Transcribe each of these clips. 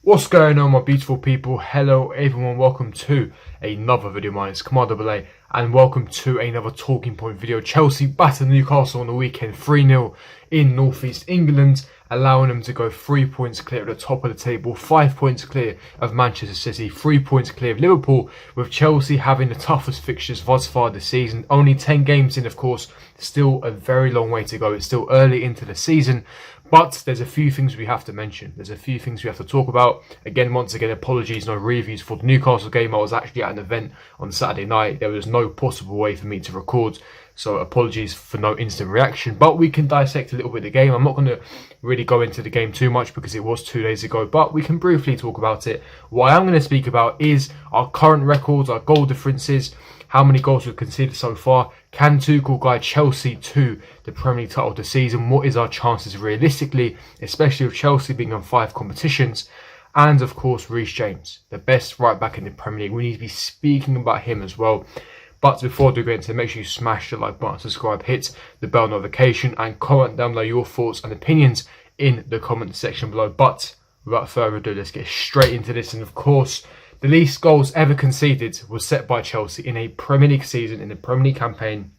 What's going on, my beautiful people? Hello everyone, welcome to another video. My name is Kemal AA and welcome to another talking point video. Chelsea battered Newcastle on the weekend 3-0 in North East England, allowing them to go 3 points clear at the top of the table, 5 points clear of Manchester City, 3 points clear of Liverpool, with Chelsea having the toughest fixtures thus far this season. Only 10 games in, of course, still a very long way to go. It's still early into the season. But there's a few things we have to mention. There's a few things we have to talk about. Once again, apologies, no reviews for the Newcastle game. I was actually at an event on Saturday night. There was no possible way for me to record. So apologies for no instant reaction. But we can dissect a little bit of the game. I'm not going to really go into the game too much because it was 2 days ago. But we can briefly talk about it. What I'm going to speak about is our current records, our goal differences, how many goals we've conceded so far. Can Tuchel guide Chelsea to the Premier League title of the season? What is our chances realistically, especially with Chelsea being on 5 competitions? And of course, R.James, the best right back in the Premier League. We need to be speaking about him as well. But before I do get into it, make sure you smash the like button, subscribe, hit the bell notification, and comment down below your thoughts and opinions in the comment section below. But without further ado, let's get straight into this. And of course, the least goals ever conceded was set by Chelsea in a Premier League season, in the Premier League campaign,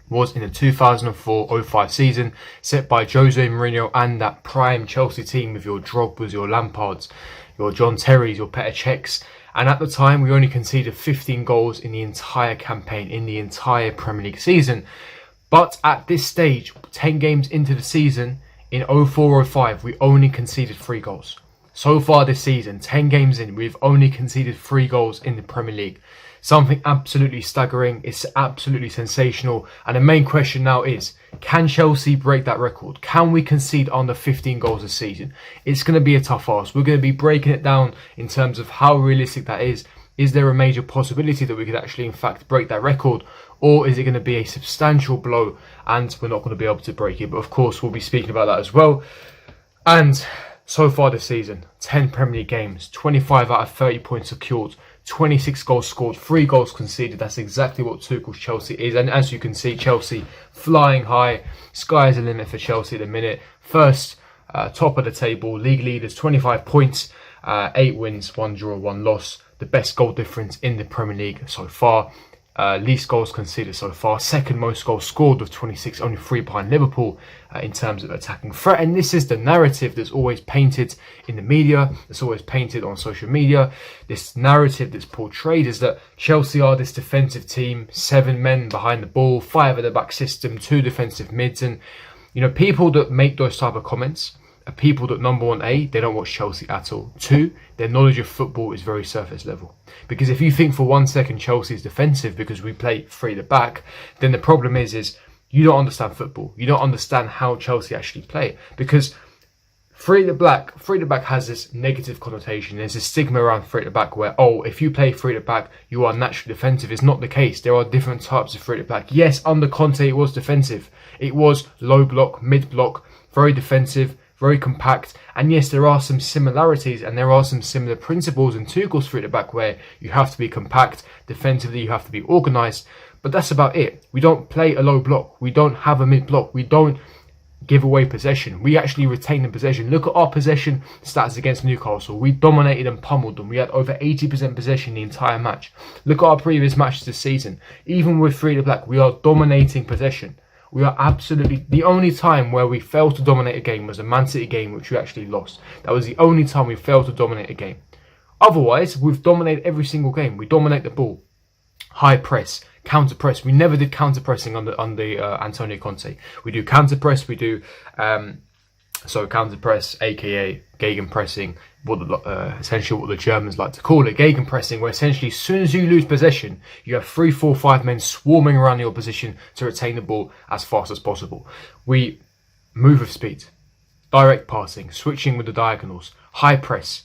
was in the 2004-05 season, set by Jose Mourinho and that prime Chelsea team with your Drogbas, your Lampards, your John Terrys, your Petr Cechs. And at the time, we only conceded 15 goals in the entire campaign, in the entire Premier League season. But at this stage, 10 games into the season, in 04-05, we only conceded 3 goals. So far this season, 10 games in, we've only conceded 3 goals in the Premier League. Something absolutely staggering. It's absolutely sensational. And the main question now is, can Chelsea break that record? Can we concede under 15 goals a season? It's going to be a tough ask. We're going to be breaking it down in terms of how realistic that is. Is there a major possibility that we could actually, in fact, break that record? Or is it going to be a substantial blow and we're not going to be able to break it? But of course, we'll be speaking about that as well. And so far this season, 10 Premier League games, 25 out of 30 points secured, 26 goals scored, 3 goals conceded. That's exactly what Tuchel's Chelsea is. And as you can see, Chelsea flying high. Sky is the limit for Chelsea at the minute. First, top of the table, league leaders, 25 points, 8 wins, 1 draw, 1 loss. The best goal difference in the Premier League so far. Least goals conceded so far. Second most goals scored with 26, only 3 behind Liverpool in terms of attacking threat. And this is the narrative that's always painted in the media, that's always painted on social media. This narrative that's portrayed is that Chelsea are this defensive team, 7 men behind the ball, 5 at the back system, 2 defensive mids. And, you know, people that make those type of comments are people that, number one, A, they don't watch Chelsea at all. 2, their knowledge of football is very surface level. Because if you think for 1 second Chelsea is defensive because we play 3 at the back, then the problem is you don't understand football. You don't understand how Chelsea actually play. Because 3 at the back has this negative connotation. There's a stigma around 3 at the back where, oh, if you play 3 at the back, you are naturally defensive. It's not the case. There are different types of 3 at the back. Yes, under Conte, it was defensive. It was low block, mid block, very defensive, very compact. And yes, there are some similarities and there are some similar principles in Tuchel's 3 at the back where you have to be compact, defensively you have to be organised. But that's about it. We don't play a low block. We don't have a mid block. We don't give away possession. We actually retain the possession. Look at our possession stats against Newcastle. We dominated and pummeled them. We had over 80% possession the entire match. Look at our previous matches this season. Even with 3 at the back, we are dominating possession. We are absolutely... The only time where we failed to dominate a game was a Man City game, which we actually lost. That was the only time we failed to dominate a game. Otherwise, we've dominated every single game. We dominate the ball. High press, counter press. We never did counter pressing under Antonio Conte. We do counter press. We do counter press, aka gegen pressing. Essentially what the Germans like to call it, gegen pressing, where essentially as soon as you lose possession, you have 3, 4, 5 men swarming around your position to retain the ball as fast as possible. We move with speed, direct passing, switching with the diagonals, high press.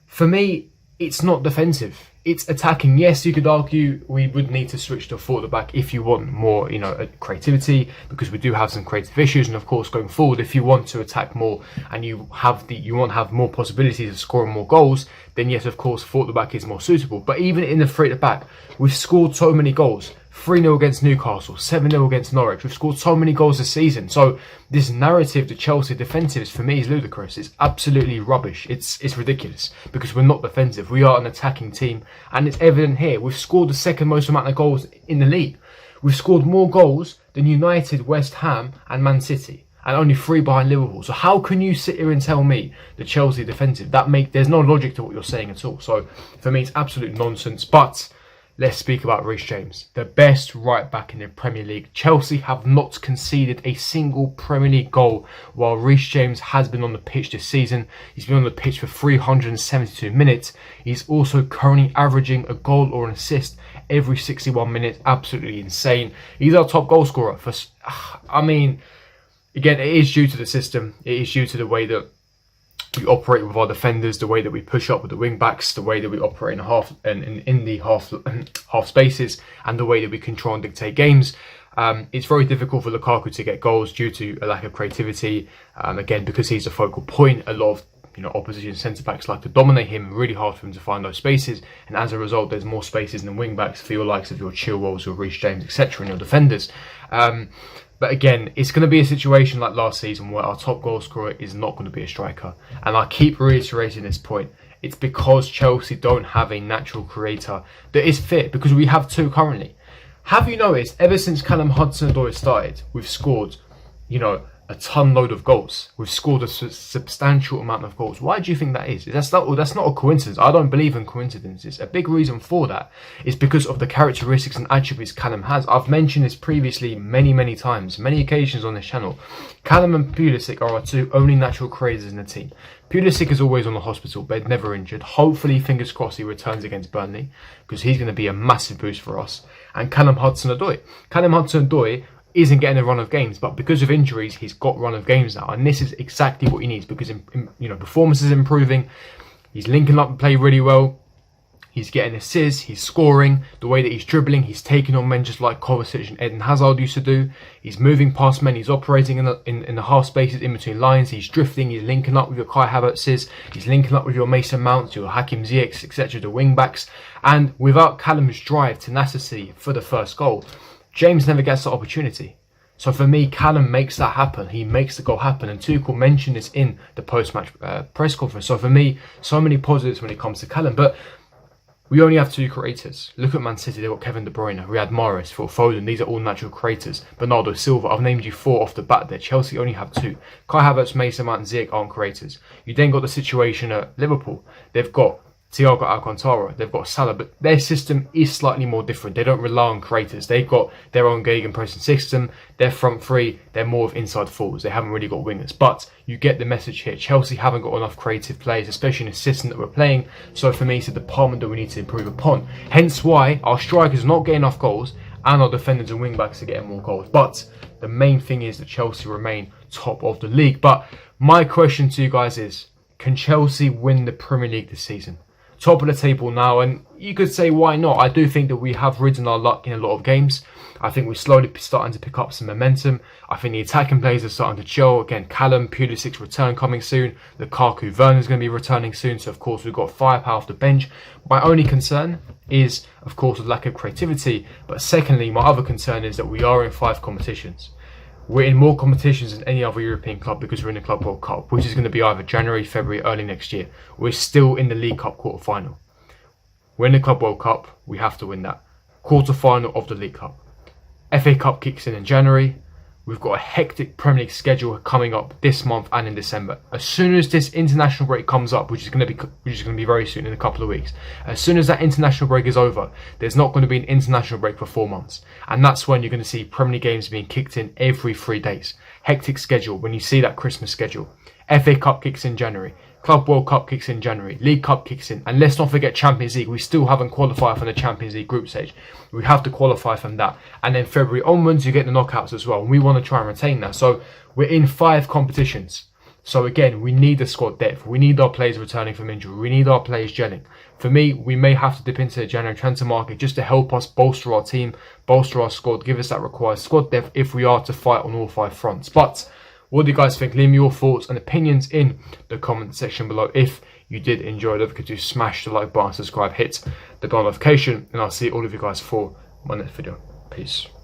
For me, it's not defensive. It's attacking. Yes, you could argue we would need to switch to 4 at the back if you want more, creativity, because we do have some creative issues. And of course, going forward, if you want to attack more and you want to have more possibilities of scoring more goals, then yes, of course, 4 at the back is more suitable. But even in the 3 at the back, we've scored so many goals. 3-0 against Newcastle, 7-0 against Norwich. We've scored so many goals this season. So this narrative that Chelsea defensive for me is ludicrous. It's absolutely rubbish. It's ridiculous because we're not defensive. We are an attacking team, and it's evident here. We've scored the second most amount of goals in the league. We've scored more goals than United, West Ham and Man City, and only 3 behind Liverpool. So how can you sit here and tell me the Chelsea defensive? There's no logic to what you're saying at all. So for me, it's absolute nonsense. But let's speak about R.James, the best right back in the Premier League. Chelsea have not conceded a single Premier League goal while R.James has been on the pitch this season. He's been on the pitch for 372 minutes. He's also currently averaging a goal or an assist every 61 minutes. Absolutely insane. He's our top goal scorer. Again, it is due to the system. It is due to the way that we operate with our defenders, the way that we push up with the wing backs, the way that we operate in the half spaces, and the way that we control and dictate games. It's very difficult for Lukaku to get goals due to a lack of creativity. Again, because he's a focal point, a lot of opposition centre backs like to dominate him. Really hard for him to find those spaces, and as a result, there's more spaces in the wing backs for your likes of your Chilwells, your R.James, etc., and your defenders. But again, it's going to be a situation like last season where our top goal scorer is not going to be a striker. And I keep reiterating this point. It's because Chelsea don't have a natural creator that is fit, because we have 2 currently. Have you noticed, ever since Callum Hudson-Odoi started, we've scored, a ton load of goals. We've scored a substantial amount of goals. Why do you think that is? That's not a coincidence. I don't believe in coincidences. A big reason for that is because of the characteristics and attributes Callum has. I've mentioned this previously many times, many occasions on this channel. Callum and Pulisic are our 2 only natural creators in the team. Pulisic is always on the hospital bed, never injured. Hopefully, fingers crossed, he returns against Burnley, because he's going to be a massive boost for us. And Callum Hudson-Odoi isn't getting a run of games, but because of injuries, he's got run of games now, and this is exactly what he needs, because performance is improving. He's linking up and play really well. He's getting assists, he's scoring. The way that he's dribbling, he's taking on men just like Kovacic and Eden Hazard used to do. He's moving past men, he's operating in the half spaces in between lines, he's drifting, he's linking up with your Kai Havertz's, he's linking up with your Mason Mounts, your Hakim Ziyech, etc., the wing backs. And without Callum's drive, tenacity for the first goal, James never gets the opportunity. So for me, Callum makes that happen. He makes the goal happen. And Tuchel mentioned this in the post-match press conference. So for me, so many positives when it comes to Callum. But we only have 2 creators. Look at Man City. They've got Kevin De Bruyne, Riyad Mahrez, Phil Foden. These are all natural creators. Bernardo Silva. I've named you 4 off the bat there. Chelsea only have 2. Kai Havertz, Mason Mount and Ziyech aren't creators. You then got the situation at Liverpool. They've got Thiago Alcantara, they've got Salah, but their system is slightly more different. They don't rely on creators. They've got their own gegenpressing system. Their front 3, they're more of inside forwards. They haven't really got wingers. But you get the message here. Chelsea haven't got enough creative players, especially in the system that we're playing. So for me, it's a department that we need to improve upon. Hence why our strikers are not getting enough goals, and our defenders and wing backs are getting more goals. But the main thing is that Chelsea remain top of the league. But my question to you guys is, can Chelsea win the Premier League this season? Top of the table now, and you could say why not. I do think that we have ridden our luck in a lot of games. I think we're slowly starting to pick up some momentum. I think the attacking players are starting to chill. Again, Callum, Pulisic's return coming soon. Lukaku, Werner's going to be returning soon. So of course we've got firepower off the bench. My only concern is of course the lack of creativity. But secondly, my other concern is that we are in 5 competitions. We're in more competitions than any other European club because we're in the Club World Cup, which is going to be either January, February, early next year. We're still in the League Cup quarter-final. We're in the Club World Cup, we have to win that. Quarter-final of the League Cup. FA Cup kicks in January. We've got a hectic Premier League schedule coming up this month and in December. As soon as this international break comes up, which is going to be very soon in a couple of weeks, as soon as that international break is over, there's not going to be an international break for 4 months, and that's when you're going to see Premier League games being kicked in every 3 days. Hectic schedule when you see that Christmas schedule. FA Cup kicks in January. Club World Cup kicks in January. League Cup kicks in. And let's not forget Champions League. We still haven't qualified from the Champions League group stage. We have to qualify from that. And then February onwards, you get the knockouts as well. And we want to try and retain that. So we're in 5 competitions. So again, we need the squad depth. We need our players returning from injury. We need our players gelling. For me, we may have to dip into the January transfer market just to help us bolster our team, bolster our squad, give us that required squad depth if we are to fight on all 5 fronts. But what do you guys think? Leave me your thoughts and opinions in the comment section below. If you did enjoy it, don't forget to smash the like button, subscribe, hit the bell notification, and I'll see all of you guys for my next video. Peace. Peace.